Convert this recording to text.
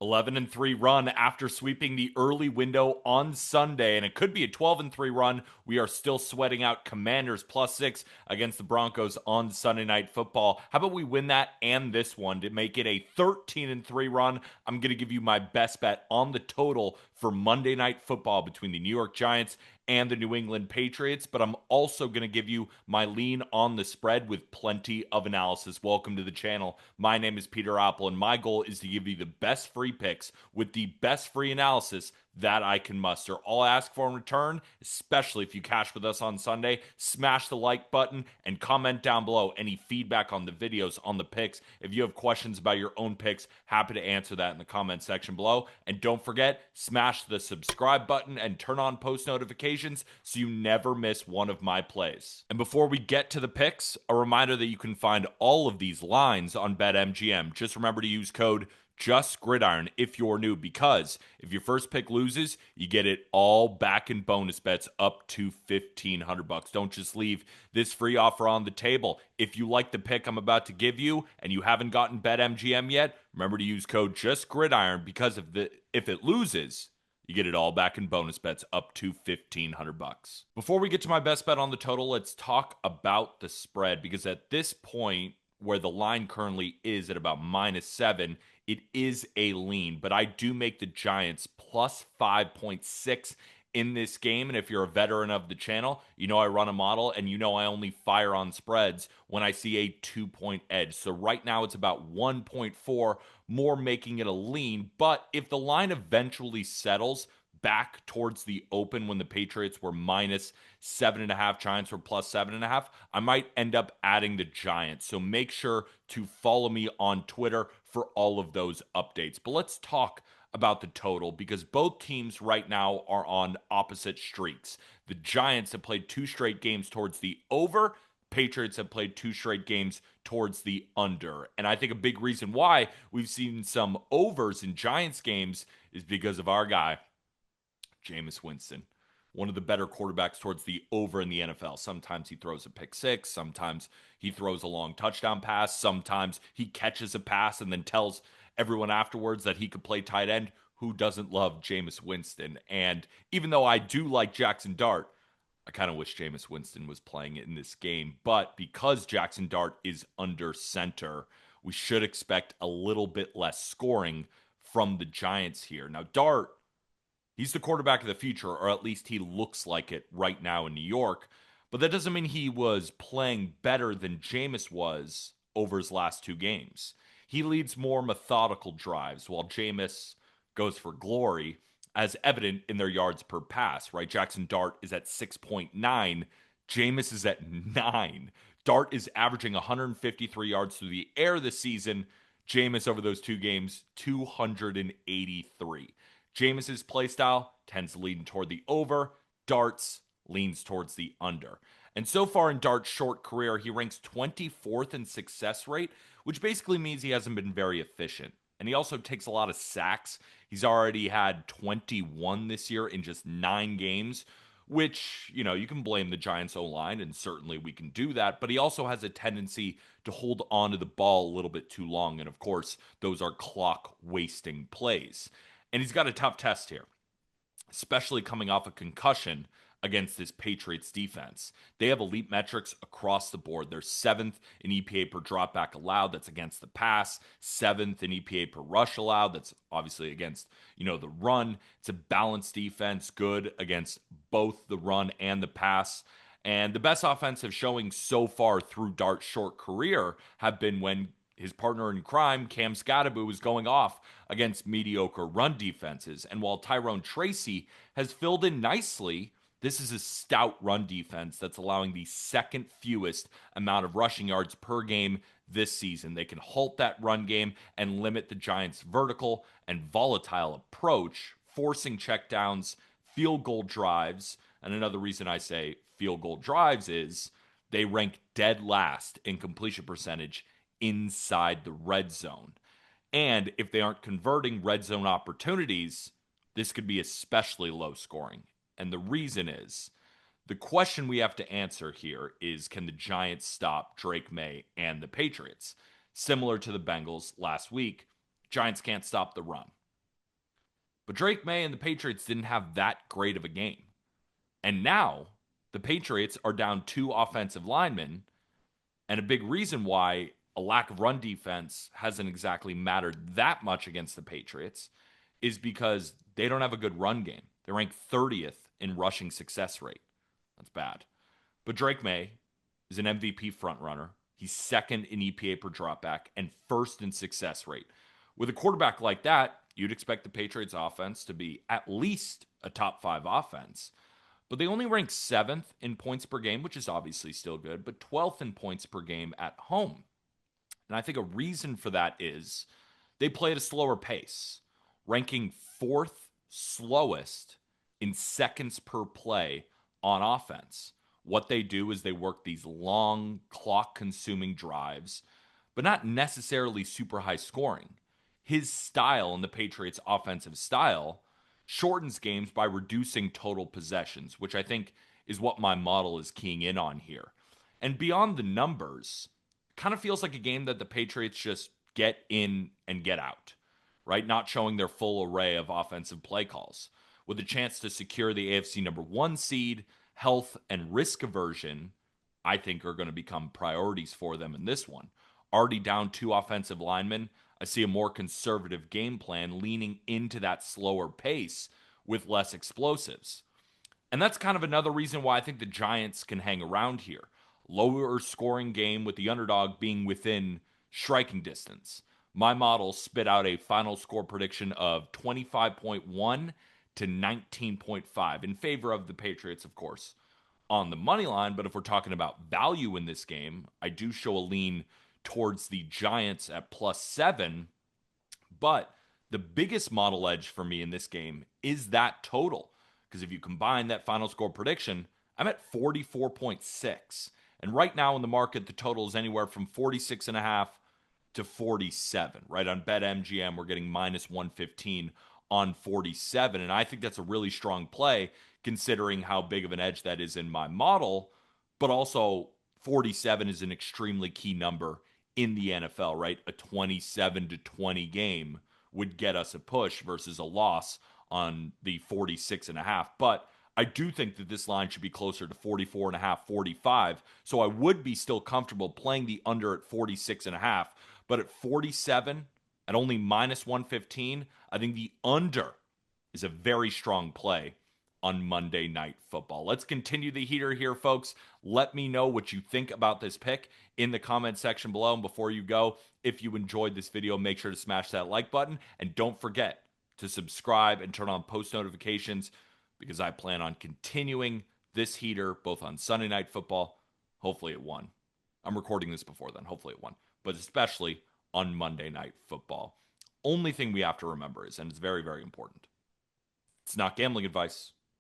11-3 run after sweeping the early window on Sunday, and it could be a 12-3 run. We are still sweating out Commanders +6 against the Broncos on Sunday Night Football. How about we win that and this one to make it a 13-3 run? I'm going to give you my best bet on the total for Monday Night Football between the New York Giants and the New England Patriots, but I'm also going to give you my lean on the spread with plenty of analysis. Welcome to the channel. My name is Peter Apple, and my goal is to give you the best free picks with the best free analysis that I can muster. All I ask for in return, especially if you cash with us on Sunday, smash the like button and comment down below any feedback on the videos, on the picks. If you have questions about your own picks, happy to answer that in the comment section below. And don't forget, smash the subscribe button and turn on post notifications so you never miss one of my plays. And before we get to the picks, a reminder that you can find all of these lines on BetMGM. Just remember to use code JustGridiron if you're new, because if your first pick loses, you get it all back in bonus bets up to $1,500. Don't just leave this free offer on the table. If you like the pick I'm about to give you and you haven't gotten BetMGM yet, remember to use code JustGridiron, because if it loses, you get it all back in bonus bets up to $1,500. Before we get to my best bet on the total, let's talk about the spread, because at this point, where the line currently is at about -7, it is a lean, but I do make the Giants plus 5.6 in this game. And if you're a veteran of the channel, you know I run a model, and you know I only fire on spreads when I see a 2-point edge. So right now it's about 1.4 more, making it a lean. But if the line eventually settles back towards the open when the Patriots were -7.5, Giants were +7.5, I might end up adding the Giants. So make sure to follow me on Twitter for all of those updates. But let's talk about the total, because both teams right now are on opposite streaks. The Giants have played 2 straight games towards the over. Patriots have played 2 straight games towards the under. And I think a big reason why we've seen some overs in Giants games is because of our guy, Jameis Winston, one of the better quarterbacks towards the over in the NFL. Sometimes he throws a pick six. Sometimes he throws a long touchdown pass. Sometimes he catches a pass and then tells everyone afterwards that he could play tight end. Who doesn't love Jameis Winston? And even though I do like Jackson Dart, I kind of wish Jameis Winston was playing in this game. But because Jackson Dart is under center, we should expect a little bit less scoring from the Giants here. Now, Dart, he's the quarterback of the future, or at least he looks like it right now in New York. But that doesn't mean he was playing better than Jameis was over his last 2 games. He leads more methodical drives, while Jameis goes for glory, as evident in their yards per pass, right? Jackson Dart is at 6.9. Jameis is at 9. Dart is averaging 153 yards through the air this season. Jameis over those 2 games, 283. Jameis's play style tends to lean toward the over. Dart's leans towards the under. And so far in Dart's short career, he ranks 24th in success rate, which basically means he hasn't been very efficient. And he also takes a lot of sacks. He's already had 21 this year in just 9 games, which, you can blame the Giants O-line, and certainly we can do that. But he also has a tendency to hold on to the ball a little bit too long. And of course, those are clock wasting plays. And he's got a tough test here, especially coming off a concussion against this Patriots defense. They have elite metrics across the board. They're 7th in EPA per dropback allowed. That's against the pass. 7th in EPA per rush allowed. That's obviously against, the run. It's a balanced defense, good against both the run and the pass. And the best offensive showing so far through Dart's short career have been when his partner in crime, Cam Scadaboo, is going off against mediocre run defenses. And while Tyrone Tracy has filled in nicely, this is a stout run defense that's allowing the second fewest amount of rushing yards per game this season. They can halt that run game and limit the Giants' vertical and volatile approach, forcing checkdowns, field goal drives. And another reason I say field goal drives is they rank dead last in completion percentage inside the red zone. And if they aren't converting red zone opportunities, this could be especially low scoring. And the reason is, the question we have to answer here is, can the Giants stop Drake May and the Patriots? Similar to the Bengals last week, Giants can't stop the run. But Drake May and the Patriots didn't have that great of a game. And now the Patriots are down two offensive linemen. And a big reason why a lack of run defense hasn't exactly mattered that much against the Patriots is because they don't have a good run game. They rank 30th in rushing success rate. That's bad. But Drake May is an MVP frontrunner. He's second in EPA per dropback and first in success rate. With a quarterback like that, you'd expect the Patriots offense to be at least a top five offense. But they only rank seventh in points per game, which is obviously still good, but 12th in points per game at home. And I think a reason for that is they play at a slower pace, ranking fourth slowest in seconds per play on offense. What they do is they work these long, clock consuming drives, but not necessarily super high scoring. His style and the Patriots' offensive style shortens games by reducing total possessions, which I think is what my model is keying in on here. And beyond the numbers, kind of feels like a game that the Patriots just get in and get out, right? Not showing their full array of offensive play calls. With a chance to secure the AFC number one seed, health and risk aversion, I think are going to become priorities for them in this one. Already down two offensive linemen, I see a more conservative game plan leaning into that slower pace with less explosives. And that's kind of another reason why I think the Giants can hang around here. Lower scoring game with the underdog being within striking distance. My model spit out a final score prediction of 25.1 to 19.5 in favor of the Patriots, of course, on the money line. But if we're talking about value in this game, I do show a lean towards the Giants at +7. But the biggest model edge for me in this game is that total. Because if you combine that final score prediction, I'm at 44.6. And right now in the market, the total is anywhere from 46.5 to 47. Right on BetMGM, we're getting -115 on 47. And I think that's a really strong play considering how big of an edge that is in my model. But also, 47 is an extremely key number in the NFL, right? A 27-20 game would get us a push versus a loss on the 46.5. But I do think that this line should be closer to 44.5, 45. So I would be still comfortable playing the under at 46.5. But at 47, at only -115, I think the under is a very strong play on Monday Night Football. Let's continue the heater here, folks. Let me know what you think about this pick in the comment section below. And before you go, if you enjoyed this video, make sure to smash that like button. And don't forget to subscribe and turn on post notifications because I plan on continuing this heater both on Sunday Night Football, hopefully at 1. I'm recording this before then, hopefully at 1, but especially on Monday Night Football. Only thing we have to remember is, and it's very, very important, it's not gambling advice.